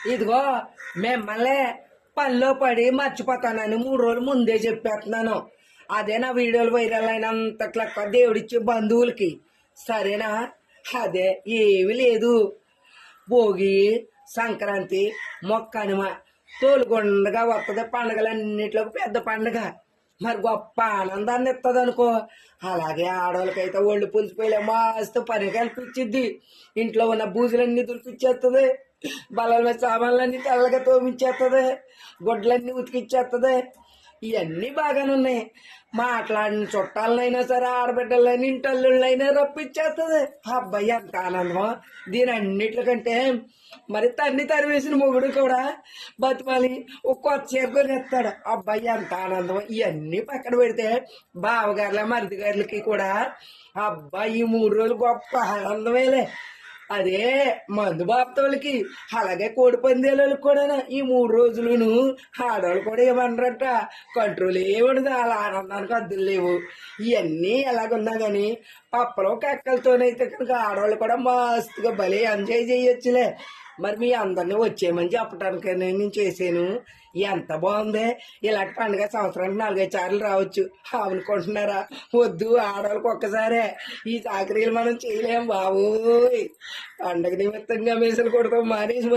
ఇదిగో మిమ్మల్ని పనిలో పడి మర్చిపోతానని 3 రోజులు ముందే చెప్పేస్తున్నాను. అదే నా వీడియోలు వైరల్ అయినంతట్ల దేవుడిచ్చే బంధువులకి సరేనా. అదే ఏమీ లేదు. భోగి, సంక్రాంతి, మొక్కనుమ తోలుగుండగా వస్తుంది. పండుగలన్నిటిలోకి పెద్ద పండుగ మరి గొప్ప ఆనందాన్ని ఇస్తుంది అనుకో. అలాగే ఆడవాళ్ళకైతే ఒళ్ళు పులిసిపోయలే మస్తు పని కల్పించిద్ది. ఇంట్లో ఉన్న బూజులన్నీ దులిపిచ్చేస్తుంది. బల్లల మీద సామాన్లన్నీ తెల్లగా తోమిచ్చేస్తుంది. గుడ్లన్నీ ఉతికిచ్చేస్తుంది. ఇవన్నీ బాగానే ఉన్నాయి. మాట్లాడిన చుట్టాలనైనా సరే ఆడబిడ్డలైనా ఇంటల్లుళ్ళైనా రప్పించేస్తుంది. అబ్బాయి ఎంత ఆనందమో. దీని అన్నిటికంటే మరి తరివేసిన మొగుడు కూడా బతుమాలి ఒక కొత్త చీర కొనిస్తాడు. అబ్బాయి ఎంత ఆనందమో. ఇవన్నీ పక్కన పెడితే బావగారుల మరిది గారులకి కూడా అబ్బాయి 3 రోజులు గొప్ప ఆనందమేలే. అదే మందు బాపుతోళ్ళకి అలాగే కోడి పందేళ్ళకి కూడా ఈ 3 రోజులును ఆడవాళ్ళు కూడా ఏమన్నారట, కంట్రోల్ ఏముండదు. అలా ఆనందానికి అద్దులు లేవు. ఇవన్నీ ఎలాగున్నా కానీ పప్పలో కక్కలతోనైతే కనుక ఆడవాళ్ళు కూడా మస్తుగా భలే ఎంజాయ్ చేయొచ్చులే. మరి మీ అందరినీ వచ్చేయమని చెప్పడానికి నేను చేశాను. ఎంత బాగుంది. ఇలాంటి పండుగ సంవత్సరానికి 4-5 సార్లు రావచ్చు అనుకుంటున్నారా? వద్దు, ఆడవాళ్ళకి ఒక్కసారే. ఈ చాకరీలు మనం చేయలేం బాబోయ్. పండగ నిమిత్తంగా మీసలు కొడతాం మానేసి